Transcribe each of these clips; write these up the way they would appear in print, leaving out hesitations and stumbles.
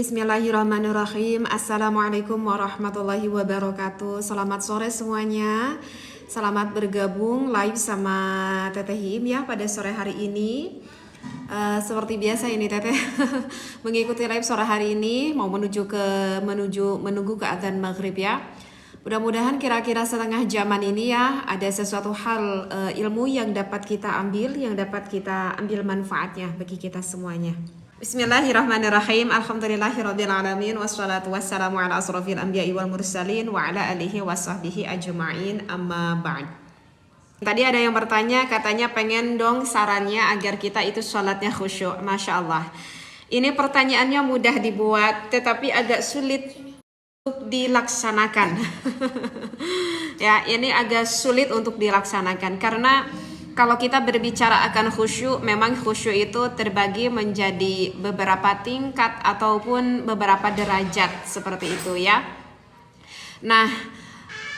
Bismillahirrahmanirrahim. Assalamualaikum warahmatullahi wabarakatuh. Selamat sore semuanya. Selamat bergabung live sama Teteh Him ya pada sore hari ini. Seperti biasa ini Teteh mengikuti live sore hari ini mau menunggu ke adzan maghrib ya. Mudah-mudahan kira-kira setengah jaman ini ya ada sesuatu hal ilmu yang dapat kita ambil, manfaatnya bagi kita semuanya. Bismillahirrahmanirrahim. Alhamdulillahirabbil alamin wassalatu wassalamu ala asrofil anbiya'i wal mursalin wa ala alihi washabbihi ajma'in, amma ba'd. Tadi ada yang bertanya, katanya pengen dong sarannya agar kita itu sholatnya khusyuk. Masya Allah. Ini pertanyaannya mudah dibuat tetapi agak sulit untuk dilaksanakan. Ya, ini agak sulit untuk dilaksanakan karena kalau kita berbicara akan khusyuk, memang khusyuk itu terbagi menjadi beberapa tingkat ataupun beberapa derajat seperti itu ya. Nah,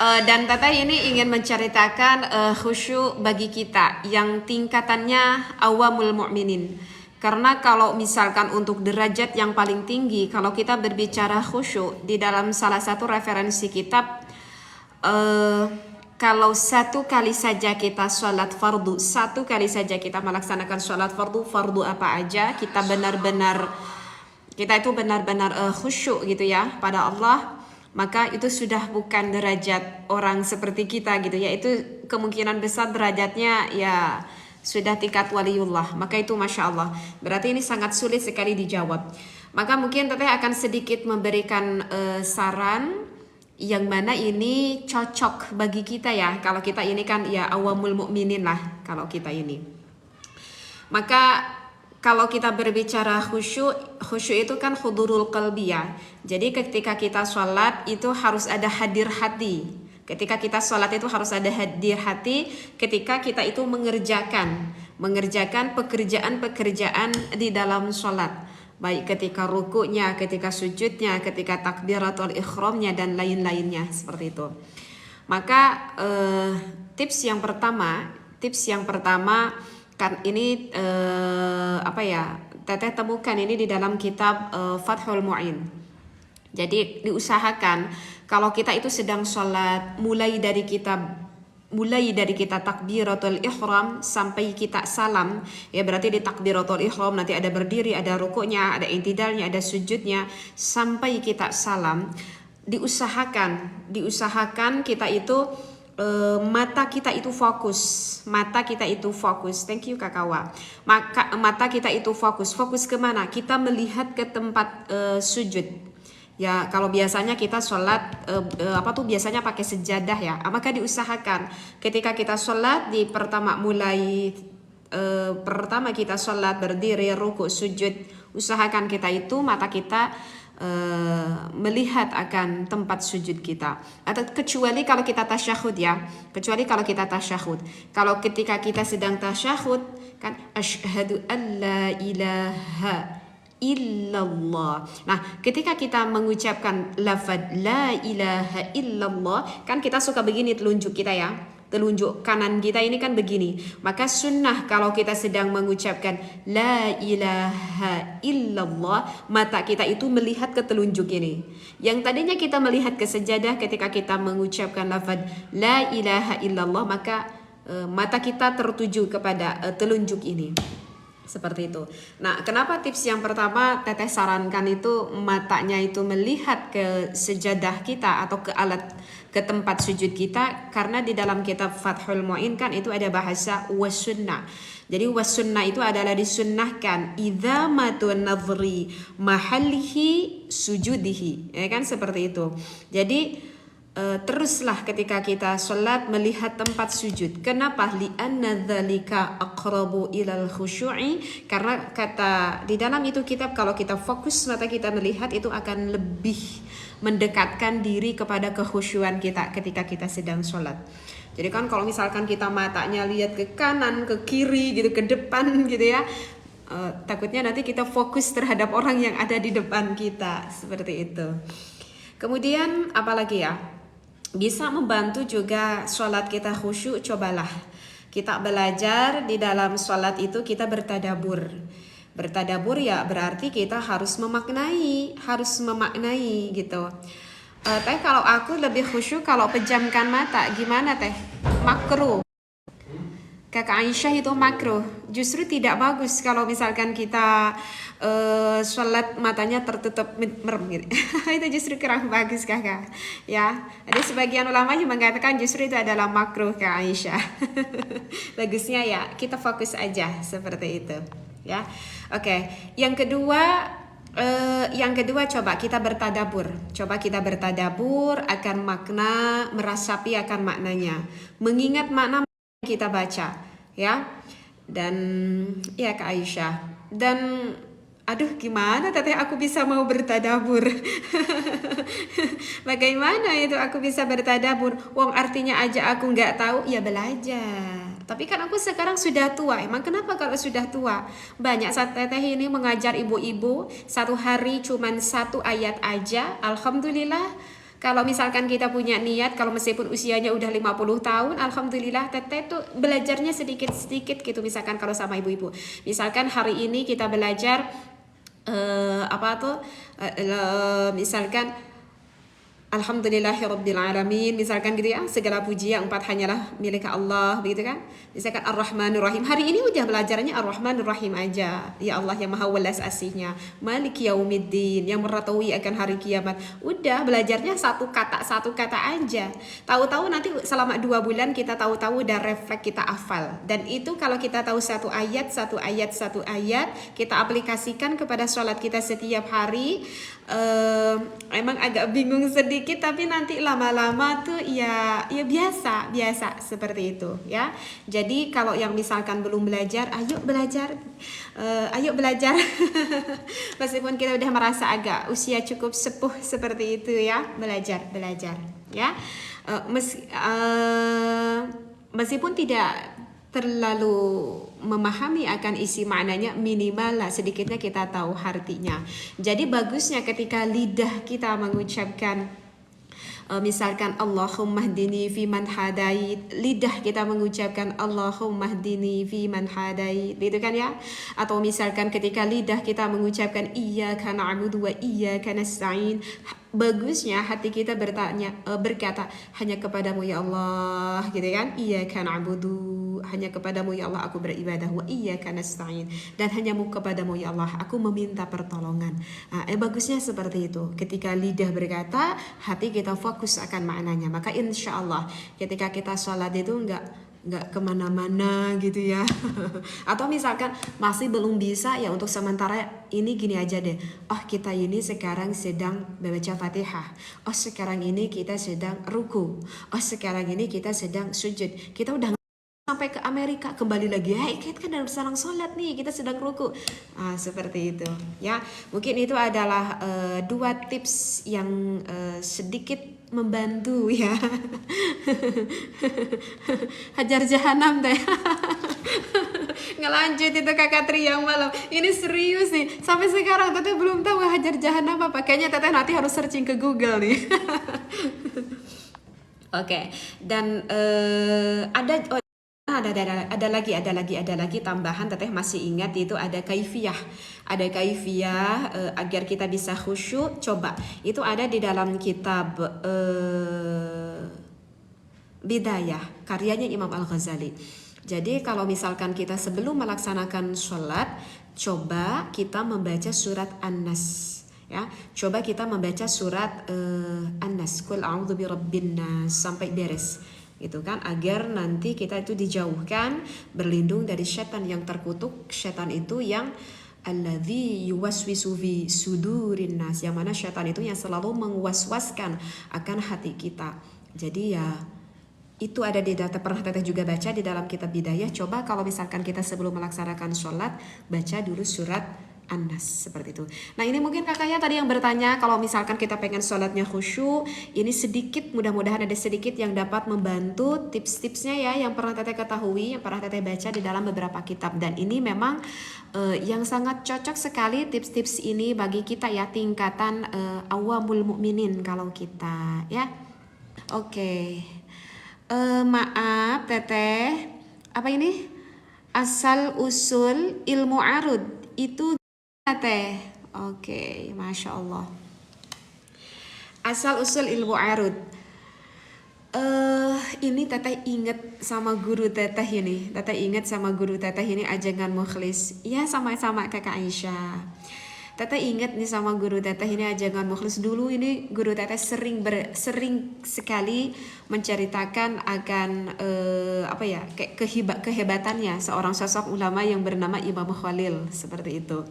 dan Teteh ini ingin menceritakan khusyuk bagi kita yang tingkatannya awamul mu'minin. Karena kalau misalkan untuk derajat yang paling tinggi, kalau kita berbicara khusyuk di dalam salah satu referensi kitab, kalau satu kali saja kita sholat fardu, satu kali saja kita melaksanakan sholat fardu apa aja, kita itu benar-benar khusyuk gitu ya pada Allah, maka itu sudah bukan derajat orang seperti kita gitu ya. Itu kemungkinan besar derajatnya ya sudah tingkat waliullah. Maka itu Masya Allah. Berarti ini sangat sulit sekali dijawab. Maka mungkin Teteh akan sedikit memberikan saran yang mana ini cocok bagi kita ya. Kalau kita ini kan ya awamul mukminin lah kalau kita ini. Maka kalau kita berbicara khusyuk itu kan hudurul qalbi ya. Jadi ketika kita sholat itu harus ada hadir hati. Ketika kita sholat itu harus ada hadir hati ketika kita itu mengerjakan pekerjaan di dalam sholat. Baik ketika rukuknya, ketika sujudnya, ketika takbiratul ihramnya dan lain-lainnya seperti itu. Maka tips yang pertama kan ini Teteh temukan ini di dalam kitab Fathul Mu'in. Jadi diusahakan kalau kita itu sedang sholat mulai dari kita takbiratul ihram sampai kita salam ya, berarti di takbiratul ihram nanti ada berdiri, ada rukuknya, ada intidalnya, ada sujudnya sampai kita salam. Diusahakan kita itu mata kita itu fokus. Thank you Kakawa. Mata kita itu fokus kemana? Kita melihat ke tempat sujud. Ya, kalau biasanya kita sholat biasanya pakai sejadah ya. Maka diusahakan ketika kita sholat pertama kita sholat berdiri, rukuk, sujud, usahakan kita itu mata kita melihat akan tempat sujud kita. Atau kecuali kalau kita tasyahud ya. Kalau ketika kita sedang tasyahud kan asyhadu an la ilaha illallah. Nah, ketika kita mengucapkan lafaz la ilaha illallah, kan kita suka begini telunjuk kita ya. Telunjuk kanan kita ini kan begini. Maka sunnah kalau kita sedang mengucapkan la ilaha illallah, mata kita itu melihat ke telunjuk ini. Yang tadinya kita melihat ke sejadah ketika kita mengucapkan lafaz la ilaha illallah, maka mata kita tertuju kepada telunjuk ini. Seperti itu. Nah, kenapa tips yang pertama Teteh sarankan itu matanya itu melihat ke sejadah kita atau ke tempat sujud kita? Karena di dalam kitab Fathul Mu'in kan itu ada bahasa wasunnah. Jadi wasunnah itu adalah disunnahkan idza matun nadhri mahallihi sujudihi. Ya kan seperti itu. Jadi teruslah ketika kita sholat melihat tempat sujud. Kenapa? Li'anna dzalika aqrabu ilal khusyu'i. Karena kata di dalam itu kitab, kalau kita fokus mata kita melihat itu akan lebih mendekatkan diri kepada kekhusyuan kita ketika kita sedang sholat. Jadi kan kalau misalkan kita matanya lihat ke kanan, ke kiri gitu, ke depan gitu ya, takutnya nanti kita fokus terhadap orang yang ada di depan kita. Seperti itu. Kemudian apalagi ya? Bisa membantu juga sholat kita khusyuk. Cobalah kita belajar di dalam sholat itu kita bertadabur. Bertadabur ya berarti kita harus memaknai gitu. Teh kalau aku lebih khusyuk kalau pejamkan mata, gimana teh? Makruh. Kakak Aisyah itu makruh. Justru tidak bagus kalau misalkan kita sholat matanya tertutup merem gitu. Itu justru kurang bagus kakak. Ya, ada sebagian ulama yang mengatakan justru itu adalah makruh Kak Aisyah. Bagusnya ya kita fokus aja seperti itu. Ya, oke. Yang kedua coba kita bertadabur akan makna, merasapi akan maknanya, mengingat makna yang kita baca, ya. Dan ya Kak Aisyah. Dan aduh gimana teteh aku bisa mau bertadabur. Bagaimana itu aku bisa bertadabur? Wong artinya aja aku nggak tahu, ya belajar. Tapi kan aku sekarang sudah tua. Emang kenapa kalau sudah tua? Banyak saat teteh ini mengajar ibu-ibu, satu hari cuman satu ayat aja. Alhamdulillah. Kalau misalkan kita punya niat, kalau meskipun usianya udah 50 tahun, alhamdulillah teteh tuh belajarnya sedikit-sedikit gitu. Misalkan kalau sama ibu-ibu. Misalkan hari ini kita belajar misalkan Alhamdulillahirrabbilalamin, misalkan gitu ya, segala puji yang empat hanyalah milik Allah, begitu kan. Misalkan Ar-Rahmanir Rahim, hari ini udah belajarnya Ar-Rahmanir Rahim aja. Ya Allah yang maha welas asihnya, Malik Yaumiddin, yang mengetahui akan hari kiamat. Udah belajarnya satu kata aja. Tahu-tahu nanti selama 2 bulan kita tahu-tahu udah refleks, kita hafal. Dan itu kalau kita tahu satu ayat, kita aplikasikan kepada sholat kita setiap hari. Emang agak bingung sedikit, tapi nanti lama-lama tuh ya biasa seperti itu ya. Jadi kalau yang misalkan belum belajar, ayo belajar. Meskipun kita udah merasa agak usia cukup sepuh seperti itu ya, belajar ya. Meskipun tidak terlalu memahami akan isi maknanya, minimal lah sedikitnya kita tahu artinya. Jadi bagusnya ketika lidah kita mengucapkan misalkan Allahumma hdini fi man hadait, lidah kita mengucapkan Allahumma hdini fi man hadait, gitu kan ya. Atau misalkan ketika lidah kita mengucapkan iyyaka na'budu wa iyyaka nasta'in, bagusnya hati kita berkata hanya kepadamu ya Allah, gitu kan. Iyyaka na'budu, hanya kepadamu ya Allah aku beribadah, wa iyyaka nasta'in, dan hanyamu kepadamu ya Allah aku meminta pertolongan. Bagusnya seperti itu. Ketika lidah berkata, hati kita fokus akan maknanya. Maka insya Allah ketika kita sholat itu nggak kemana-mana gitu ya. Atau misalkan masih belum bisa ya, untuk sementara ini gini aja deh. Oh kita ini sekarang sedang membaca Fatihah. Oh sekarang ini kita sedang ruku. Oh sekarang ini kita sedang sujud. Kita udah sampai ke Amerika, kembali lagi, kita kan sedang sholat nih, kita sedang ruku. Seperti itu ya. Mungkin itu adalah 2 tips yang sedikit membantu ya. Hajar jahanam deh. Ngelanjut itu kakak Tri yang malam. Ini serius nih, sampai sekarang teteh belum tahu hajar jahanam apa. Kayaknya teteh nanti harus searching ke Google nih. Oke. Dan ada lagi tambahan, teteh masih ingat, itu ada kaifiyah agar kita bisa khusyuk. Coba itu ada di dalam kitab Bidayah, karyanya Imam Al-Ghazali. Jadi kalau misalkan kita sebelum melaksanakan sholat, coba kita membaca surat An-Nas ya. Coba kita membaca surat An-Nas, Qul a'udzu birabbin nas, sampai beres gitu kan, agar nanti kita itu dijauhkan, berlindung dari setan yang terkutuk. Setan itu yang alladzi yuwaswisu fi sudurin nas, yang mana setan itu yang selalu mengwas-waskan akan hati kita. Jadi ya itu ada di data, pernah teteh juga baca di dalam kitab Bidayah. Coba kalau misalkan kita sebelum melaksanakan sholat, baca dulu surat An-Nas, seperti itu. Nah ini mungkin kakaknya tadi yang bertanya, kalau misalkan kita pengen sholatnya khusyuk, ini sedikit, mudah-mudahan ada sedikit yang dapat membantu tips-tipsnya ya, yang pernah teteh ketahui, yang pernah teteh baca di dalam beberapa kitab. Dan ini memang yang sangat cocok sekali tips-tips ini bagi kita ya, tingkatan awamul mukminin kalau kita ya. Oke. Maaf teteh, apa ini? Asal usul ilmu arud. itu teh. Oke, Masya Allah. Asal usul ilmu arud. Ini teteh inget sama guru teteh ini. Teteh inget sama guru teteh ini Ajengan Mukhlis. Ya sama-sama kakak Aisyah. Teteh inget nih sama guru teteh ini Ajengan Mukhlis. Dulu ini guru teteh sering sekali menceritakan akan kehebatannya seorang sosok ulama yang bernama Imam Khalil seperti itu.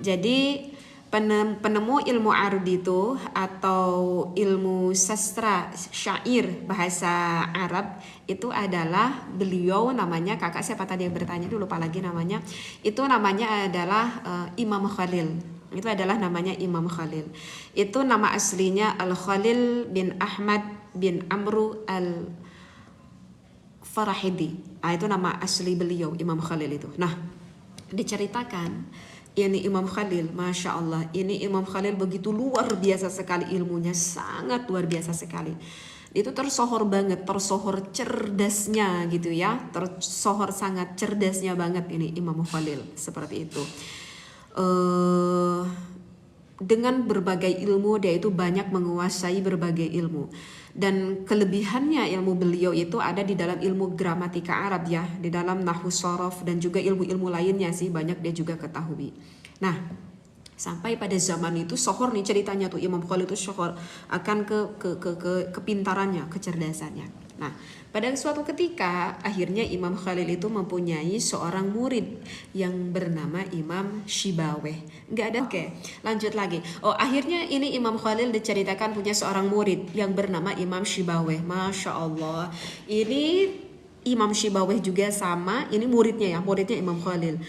Jadi penemu ilmu arud itu atau ilmu sastra syair bahasa Arab itu adalah beliau, namanya kakak siapa tadi yang bertanya dulu, lupa lagi namanya. Itu namanya adalah Imam Khalil. Itu adalah namanya Imam Khalil. Itu nama aslinya Al-Khalil bin Ahmad bin Amru Al-Farahidi. Itu nama asli beliau, Imam Khalil itu. Nah, diceritakan ini Imam Khalil, Masya Allah, ini Imam Khalil begitu luar biasa sekali ilmunya, sangat luar biasa sekali. Itu tersohor banget, tersohor cerdasnya gitu ya, tersohor sangat cerdasnya banget ini Imam Khalil seperti itu. Dengan berbagai ilmu, dia itu banyak menguasai berbagai ilmu. Dan kelebihannya ilmu beliau itu ada di dalam ilmu gramatika Arab ya, di dalam nahwu sorof dan juga ilmu-ilmu lainnya sih banyak dia juga ketahui. Nah, sampai pada zaman itu sohor nih ceritanya tuh, Imam Khalil itu sohor akan kepintarannya, kecerdasannya. Nah, pada suatu ketika akhirnya Imam Khalil itu mempunyai seorang murid yang bernama Imam Shibaweh. Nggak ada. Oke, lanjut lagi. Akhirnya ini Imam Khalil diceritakan punya seorang murid yang bernama Imam Shibaweh. Masya Allah. Ini Imam Shibaweh juga sama, ini muridnya ya, muridnya Imam Khalil.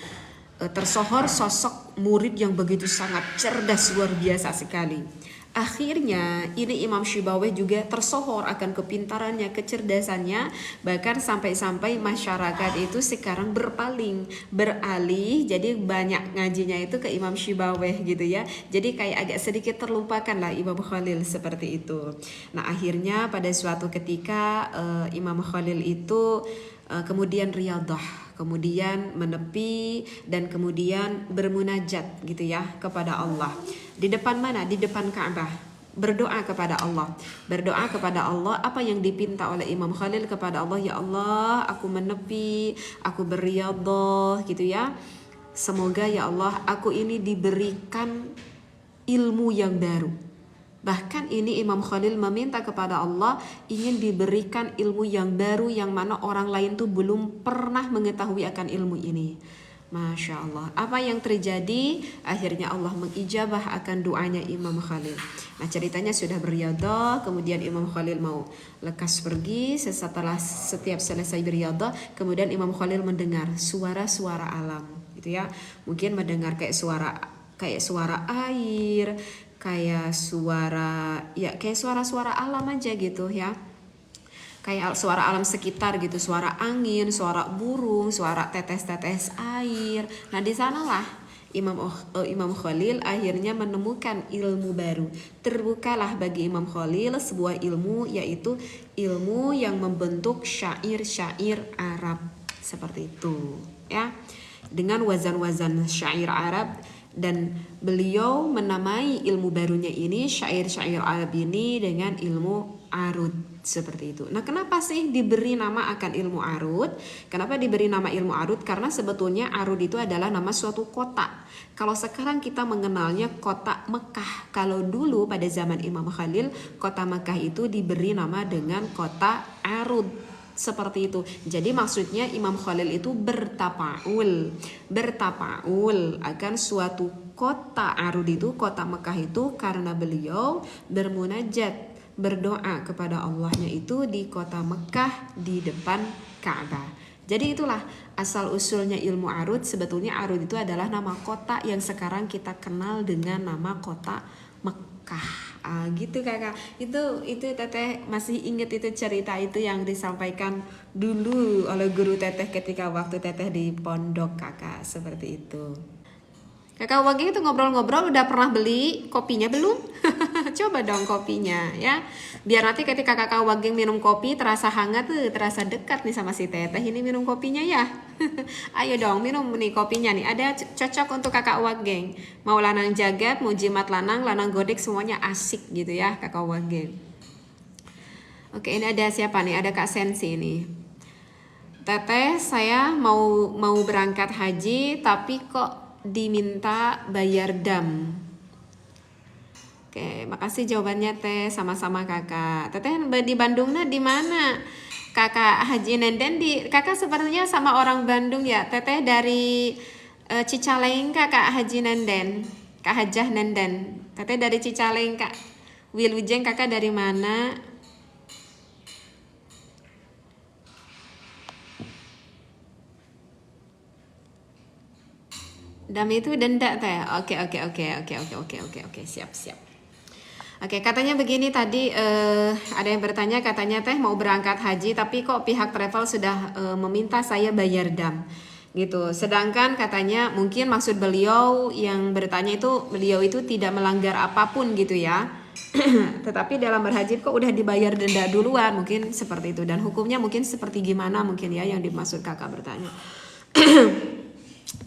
Tersohor sosok murid yang begitu sangat cerdas, luar biasa sekali. Akhirnya ini Imam Shibaweh juga tersohor akan kepintarannya, kecerdasannya, bahkan sampai-sampai masyarakat itu sekarang beralih jadi banyak ngajinya itu ke Imam Shibaweh gitu ya. Jadi kayak agak sedikit terlupakan lah Imam Khalil seperti itu. Nah, akhirnya pada suatu ketika Imam Khalil itu kemudian riyadhah, kemudian menepi dan kemudian bermunajat gitu ya kepada Allah. Di depan mana? Di depan Ka'bah. Berdoa kepada Allah. Berdoa kepada Allah apa yang dipinta oleh Imam Khalil kepada Allah. Ya Allah, aku menepi, aku berriyadhah gitu ya. Semoga ya Allah aku ini diberikan ilmu yang baru. Bahkan ini Imam Khalil meminta kepada Allah ingin diberikan ilmu yang baru yang mana orang lain tuh belum pernah mengetahui akan ilmu ini. Masya Allah. Apa yang terjadi? Akhirnya Allah mengijabah akan doanya Imam Khalil. Nah, ceritanya sudah berriyadhah, kemudian Imam Khalil mau lekas pergi. Setiap selesai berriyadhah, kemudian Imam Khalil mendengar suara-suara alam gitu ya. Mungkin mendengar kayak suara air, kayak suara-suara alam aja gitu ya. Kayak suara alam sekitar gitu, suara angin, suara burung, suara tetes-tetes air. Nah, di sanalah Imam Khalil akhirnya menemukan ilmu baru. Terbukalah bagi Imam Khalil sebuah ilmu, yaitu ilmu yang membentuk syair-syair Arab seperti itu ya, dengan wazan-wazan syair Arab. Dan beliau menamai ilmu barunya ini, syair-syair Arab ini, dengan ilmu arud seperti itu. Nah, kenapa sih diberi nama akan ilmu arud? Kenapa diberi nama ilmu arud? Karena sebetulnya arud itu adalah nama suatu kota. Kalau sekarang kita mengenalnya kota Mekah. Kalau dulu pada zaman Imam Khalil, kota Mekah itu diberi nama dengan kota Arud. Seperti itu. Jadi maksudnya Imam Khalil itu bertapaul akan suatu kota Arud itu, kota Mekah itu, karena beliau bermunajat, berdoa kepada Allahnya itu di kota Mekah di depan Ka'bah. Jadi itulah asal usulnya ilmu arud. Sebetulnya arud itu adalah nama kota yang sekarang kita kenal dengan nama kota Mekah. Gitu kakak. Itu teteh masih inget itu cerita itu yang disampaikan dulu oleh guru teteh ketika waktu teteh di pondok kakak, seperti itu. Kakak Wage itu ngobrol-ngobrol udah pernah beli kopinya belum? Coba dong kopinya ya. Biar nanti ketika Kakak Wage minum kopi terasa hangat tuh, terasa dekat nih sama si Teteh ini minum kopinya ya. Ayo dong minum nih kopinya nih. Ada cocok untuk Kakak Wage. Mau lanang jagat, mau jimat lanang, lanang godek semuanya asik gitu ya Kakak Wage. Oke, ini ada siapa nih? Ada Kak Sensi nih. Teteh, saya mau berangkat haji tapi kok diminta bayar dam. Oke, makasih jawabannya Teh, sama-sama Kakak. Teteh di Bandungnya di mana? Kakak Haji Nenden Kakak sepertinya sama orang Bandung ya. Teteh dari Cicaleng Kakak Haji Nenden. Kak Hajah Nenden. Teteh dari Cicaleng Kak. Wilujeng Kakak dari mana? Dam itu denda Teh. Oke, siap. Oke, katanya begini tadi ada yang bertanya katanya Teh mau berangkat haji tapi kok pihak travel sudah meminta saya bayar dam gitu. Sedangkan katanya mungkin maksud beliau yang bertanya itu beliau itu tidak melanggar apapun gitu ya. Tetapi dalam berhaji kok udah dibayar denda duluan, mungkin seperti itu, dan hukumnya mungkin seperti gimana mungkin ya yang dimaksud Kakak bertanya.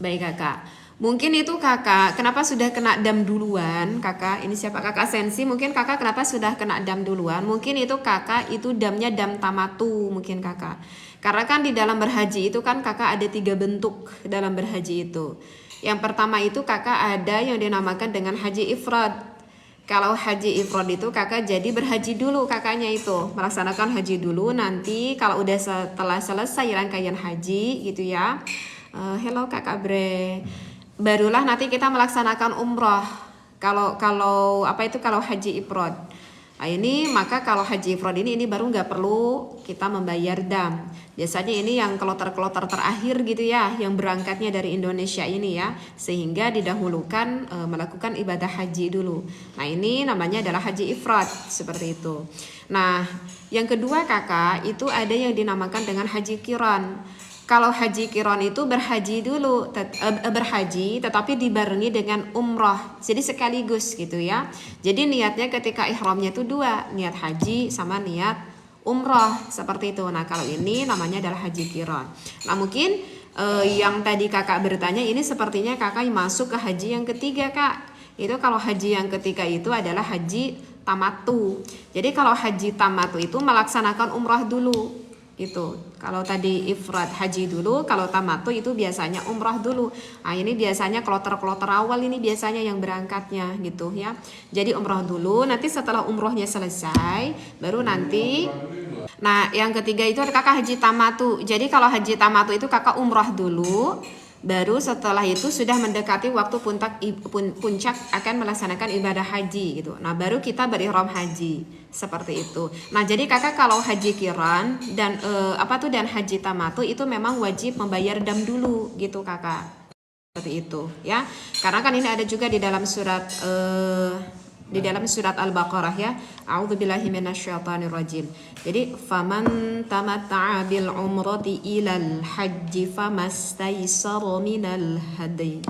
Baik Kakak. Mungkin itu Kakak kenapa sudah kena dam duluan Kakak, ini siapa Kakak Sensi, mungkin Kakak kenapa sudah kena dam duluan, mungkin itu Kakak itu damnya dam tamatu mungkin Kakak. Karena kan di dalam berhaji itu kan Kakak ada 3 bentuk dalam berhaji itu. Yang pertama itu Kakak ada yang dinamakan dengan haji ifrad. Kalau haji ifrad itu Kakak jadi berhaji dulu kakaknya itu, melaksanakan haji dulu, nanti kalau udah setelah selesai rangkaian haji gitu ya. Hello Kakak Bre. Barulah nanti kita melaksanakan umroh. Kalau haji ifrad. Nah, ini maka kalau haji ifrad ini baru nggak perlu kita membayar dam. Biasanya ini yang kloter-kloter terakhir gitu ya, yang berangkatnya dari Indonesia ini ya, sehingga didahulukan melakukan ibadah haji dulu. Nah, ini namanya adalah haji ifrad seperti itu. Nah, yang kedua Kakak itu ada yang dinamakan dengan haji qiran. Kalau haji qiran itu berhaji dulu, berhaji tetapi dibarengi dengan umroh, jadi sekaligus gitu ya. Jadi niatnya ketika ihramnya itu 2, niat haji sama niat umroh seperti itu. Nah kalau ini namanya adalah haji qiran. Nah mungkin yang tadi Kakak bertanya ini sepertinya Kakak masuk ke haji yang ketiga Kak. Itu kalau haji yang ketiga itu adalah haji tamatu. Jadi kalau haji tamatu itu melaksanakan umroh dulu. Itu kalau tadi ifrad haji dulu, kalau tamatu itu biasanya umrah dulu. Nah ini biasanya kloter-kloter awal ini biasanya yang berangkatnya gitu ya. Jadi umrah dulu, nanti setelah umrohnya selesai baru nanti. Nah yang ketiga itu ada Kakak haji tamatu. Jadi kalau haji tamatu itu Kakak umrah dulu, baru setelah itu sudah mendekati waktu puncak akan melaksanakan ibadah haji gitu. Nah baru kita berihram haji seperti itu. Nah jadi Kakak kalau haji qiran dan dan haji tamatu itu memang wajib membayar dam dulu gitu Kakak. Seperti itu ya. Karena kan ini ada juga di dalam surat Al-Baqarah ya. A'udzubillahi minasyaitonirrajim. Jadi faman tamatta'a bil umrati ilal haji famastaysara minal hadi.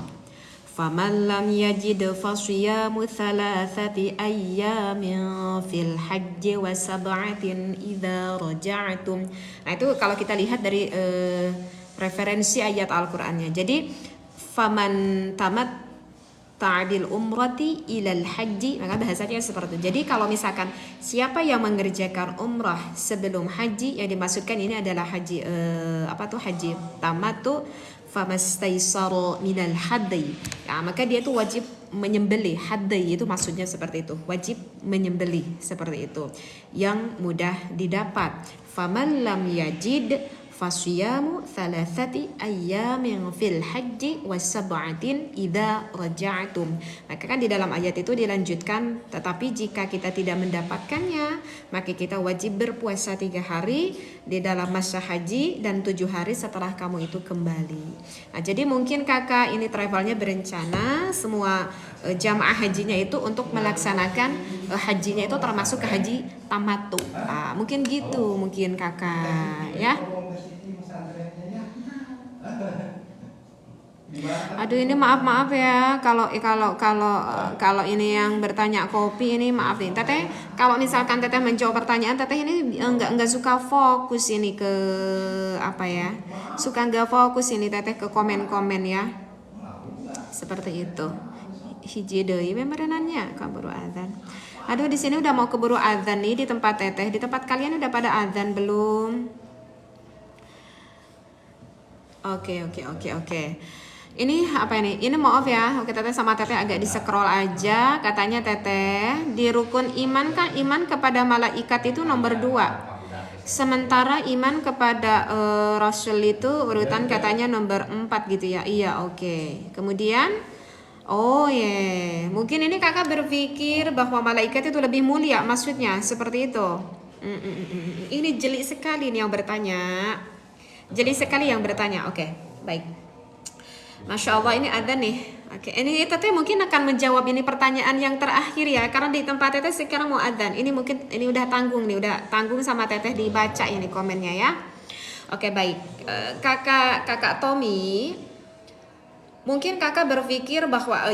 Faman lam yajid fasiyamu thalathati ayyamin fil haji wa sab'atin idza raja'tum. Nah itu kalau kita lihat dari referensi ayat Al-Qur'annya. Jadi faman tamat ta'dil umrati ilal haji, maka bahasanya seperti itu. Jadi kalau misalkan siapa yang mengerjakan umrah sebelum haji, yang dimaksudkan ini adalah haji haji tamatu, famastaysara minal hadi. Ya, maka dia itu wajib menyembelih. Hadi itu maksudnya seperti itu, wajib menyembelih seperti itu, yang mudah didapat. Faman lam yajid fasiyamu thalathati ayyamin fil haji wasab'atin idza raja'tum. Maka kan di dalam ayat itu dilanjutkan, tetapi jika kita tidak mendapatkannya, maka kita wajib berpuasa 3 hari di dalam masa haji dan 7 hari setelah kamu itu kembali. Nah, jadi mungkin Kakak ini travelnya berencana semua jamaah hajinya itu untuk melaksanakan hajinya itu termasuk ke haji tamatu. Mungkin gitu mungkin Kakak ya. Aduh ini maaf ya kalau ini yang bertanya kopi ini maaf nih Teteh, kalau misalkan Teteh menjawab pertanyaan Teteh ini enggak suka fokus ini ke apa ya, suka enggak fokus ini Teteh ke komen-komen ya, seperti itu. Hiji deui memberenannya kaburu azan. Aduh di sini udah mau keburu azan nih di tempat Teteh, di tempat kalian udah pada azan belum? Oke. Ini apa ini? Ini maaf ya, oke Teteh sama Teteh agak di scroll aja. Katanya Teteh, di rukun iman kan iman kepada malaikat itu nomor 2. Sementara iman kepada Rasul itu urutan katanya nomor 4 gitu ya. Iya, oke. Kemudian mungkin ini kakak berpikir bahwa malaikat itu lebih mulia, maksudnya seperti itu. Ini jeli sekali nih yang bertanya. Jeli sekali yang bertanya. Oke, baik. Masya Allah ini ada nih. Oke, ini Teteh mungkin akan menjawab ini pertanyaan yang terakhir ya, karena di tempat Teteh sekarang mau adzan. Ini mungkin ini udah tanggung sama Teteh dibaca ini komennya ya. Oke baik, kakak Tommy, mungkin kakak berpikir bahwa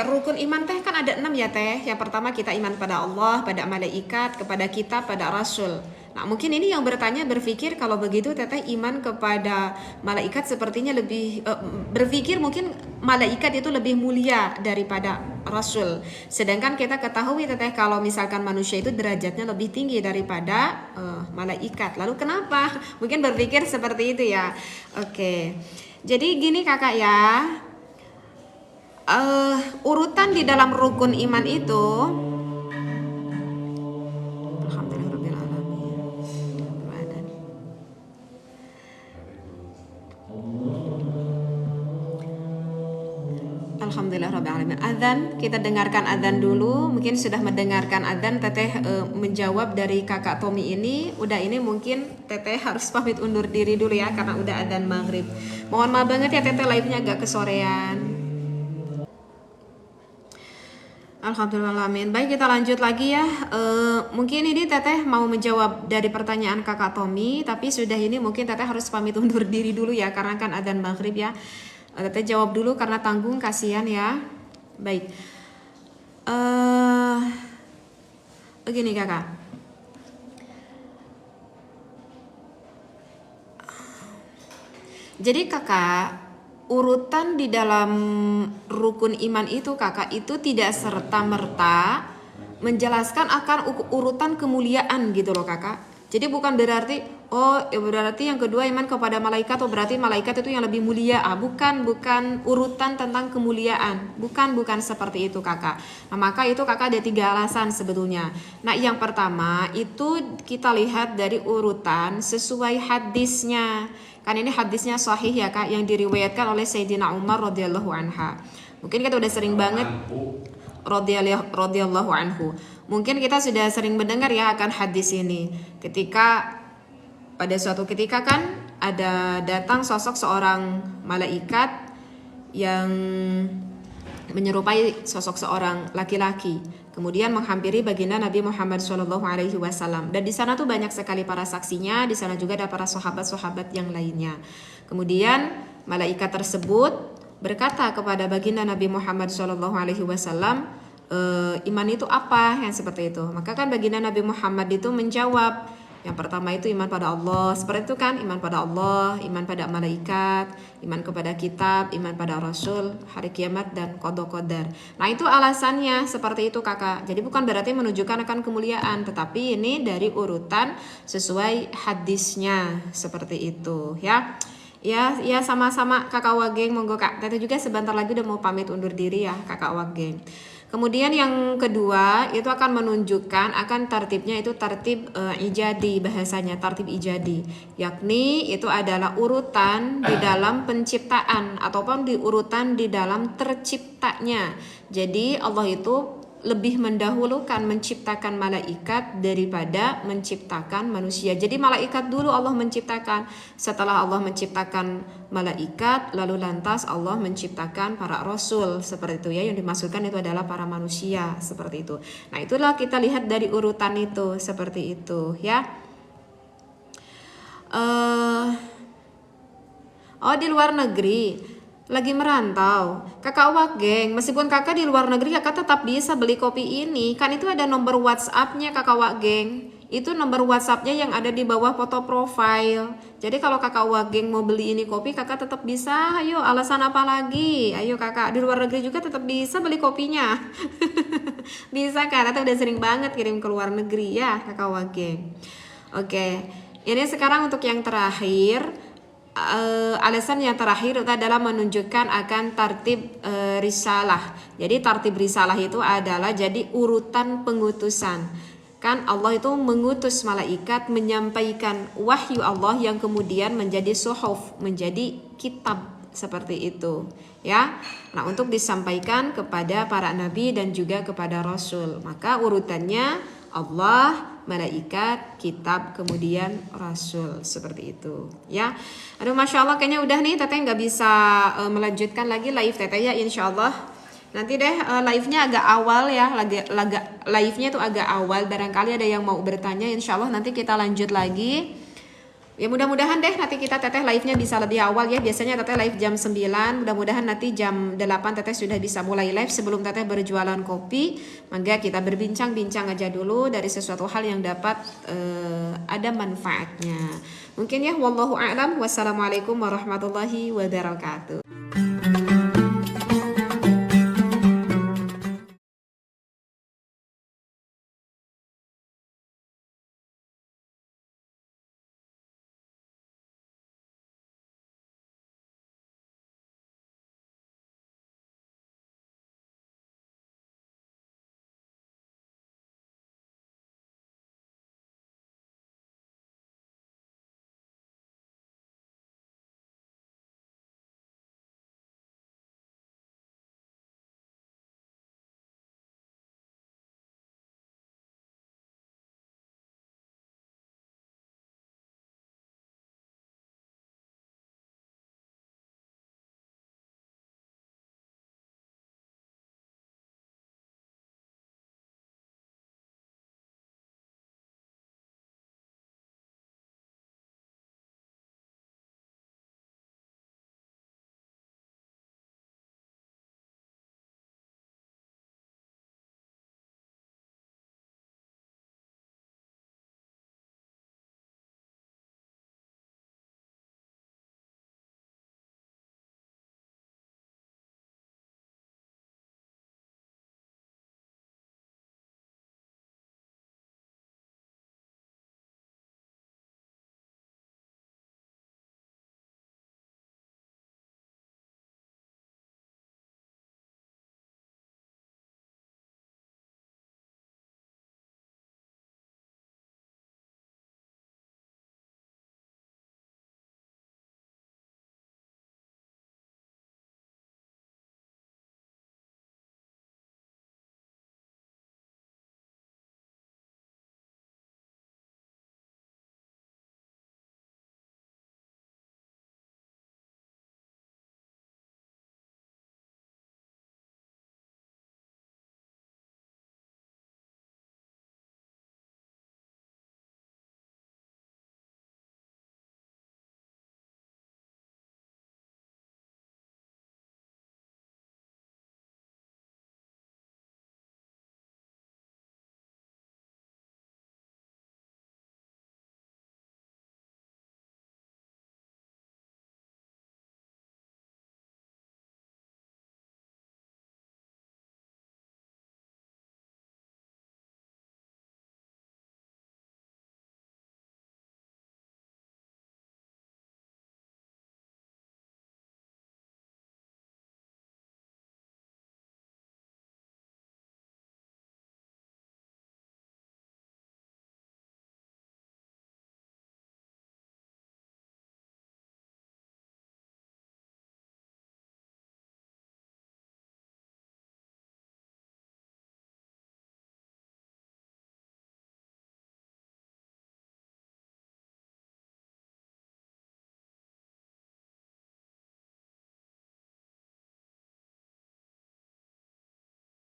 rukun iman teh kan ada 6 ya Teh. Yang pertama kita iman pada Allah, pada malaikat, kepada kitab, pada Rasul. Nah mungkin ini yang berpikir kalau begitu Teteh iman kepada malaikat sepertinya lebih berpikir mungkin malaikat itu lebih mulia daripada Rasul. Sedangkan kita ketahui Teteh kalau misalkan manusia itu derajatnya lebih tinggi daripada malaikat. Lalu kenapa? Mungkin berpikir seperti itu ya. Oke. Jadi gini kakak ya. Urutan di dalam rukun iman itu Alhamdulillahirrahmanirrahim. Adzan, kita dengarkan adzan dulu. Mungkin sudah mendengarkan adzan, Teteh menjawab dari kakak Tommy ini. Udah ini mungkin Teteh harus pamit undur diri dulu ya, karena udah adzan maghrib. Mohon maaf banget ya Teteh live-nya agak kesorean. Alhamdulillahirrahmanirrahim. Baik, kita lanjut lagi ya. Mungkin ini Teteh mau menjawab dari pertanyaan kakak Tommy, tapi sudah ini mungkin Teteh harus pamit undur diri dulu ya, karena kan adzan maghrib ya. Teteh jawab dulu karena tanggung, kasihan ya. Baik. Begini kakak. Jadi kakak, urutan di dalam rukun iman itu kakak itu tidak serta-merta menjelaskan akan urutan kemuliaan gitu loh kakak. Jadi bukan berarti berarti yang kedua iman kepada malaikat, berarti malaikat itu yang lebih mulia. Bukan urutan tentang kemuliaan. Bukan seperti itu kakak. Nah, maka itu kakak ada 3 alasan sebetulnya. Nah, yang pertama itu kita lihat dari urutan sesuai hadisnya. Kan ini hadisnya sahih ya kak, yang diriwayatkan oleh Sayyidina Umar radhiyallahu anha. Mungkin kita udah sering banget radhiyallahu anhu. Mungkin kita sudah sering mendengar ya akan hadis ini. Ketika pada suatu ketika kan ada datang sosok seorang malaikat yang menyerupai sosok seorang laki-laki. Kemudian menghampiri baginda Nabi Muhammad SAW. Dan di sana tuh banyak sekali para saksinya. Di sana juga ada para sahabat-sahabat yang lainnya. Kemudian malaikat tersebut berkata kepada baginda Nabi Muhammad SAW, iman itu apa, yang seperti itu. Maka kan baginda Nabi Muhammad itu menjawab, yang pertama itu iman pada Allah, seperti itu kan, iman pada Allah, iman pada malaikat, iman kepada kitab, iman pada Rasul, hari kiamat, dan qada qadar. Nah itu alasannya seperti itu kakak. Jadi bukan berarti menunjukkan akan kemuliaan, tetapi ini dari urutan sesuai hadisnya, seperti itu ya. Ya sama-sama kakak Wageng, monggo kak. Teteh juga sebentar lagi udah mau pamit undur diri ya kakak Wageng. Kemudian yang kedua itu akan menunjukkan akan tertibnya itu tertib ijadi, bahasanya tertib ijadi, yakni itu adalah urutan di dalam penciptaan ataupun di urutan di dalam terciptanya. Jadi Allah itu lebih mendahulukan menciptakan malaikat daripada menciptakan manusia. Jadi malaikat dulu Allah menciptakan, setelah Allah menciptakan malaikat, lalu lantas Allah menciptakan para rasul, seperti itu ya. Yang dimaksudkan itu adalah para manusia, seperti itu. Nah itulah kita lihat dari urutan itu, seperti itu ya. Di luar negeri. lagi merantau, kakak awak geng, meskipun kakak di luar negeri kakak tetap bisa beli kopi ini. Kan itu ada nomor WhatsApp-nya kakak awak geng. Itu nomor WhatsApp-nya yang ada di bawah foto profile. Jadi kalau kakak awak geng mau beli ini kopi, kakak tetap bisa. Ayo, alasan apa lagi? Ayo kakak, di luar negeri juga tetap bisa beli kopinya. Bisa kan? Atau udah sering banget kirim ke luar negeri ya kakak awak geng. Oke, ini sekarang untuk yang terakhir. Alasan yang terakhir itu adalah menunjukkan akan tartib risalah. Jadi tartib risalah itu adalah jadi urutan pengutusan. Kan Allah itu mengutus malaikat menyampaikan wahyu Allah yang kemudian menjadi suhuf, menjadi kitab seperti itu, ya. Nah, untuk disampaikan kepada para nabi dan juga kepada rasul. Maka urutannya Allah, malaikat, kitab, kemudian rasul, seperti itu, ya. Aduh, masya Allah, kayaknya udah nih, teteh nggak bisa melanjutkan lagi live teteh ya, insya Allah. Nanti deh live-nya agak awal ya, live-nya itu agak awal. Barangkali ada yang mau bertanya, insya Allah nanti kita lanjut lagi. Ya mudah-mudahan deh nanti teteh live-nya bisa lebih awal ya. Biasanya teteh live jam 9, mudah-mudahan nanti jam 8 teteh sudah bisa mulai live sebelum teteh berjualan kopi. Maka kita berbincang-bincang aja dulu dari sesuatu hal yang dapat ada manfaatnya. Mungkin ya, wallahu a'lam. Wassalamualaikum warahmatullahi wabarakatuh.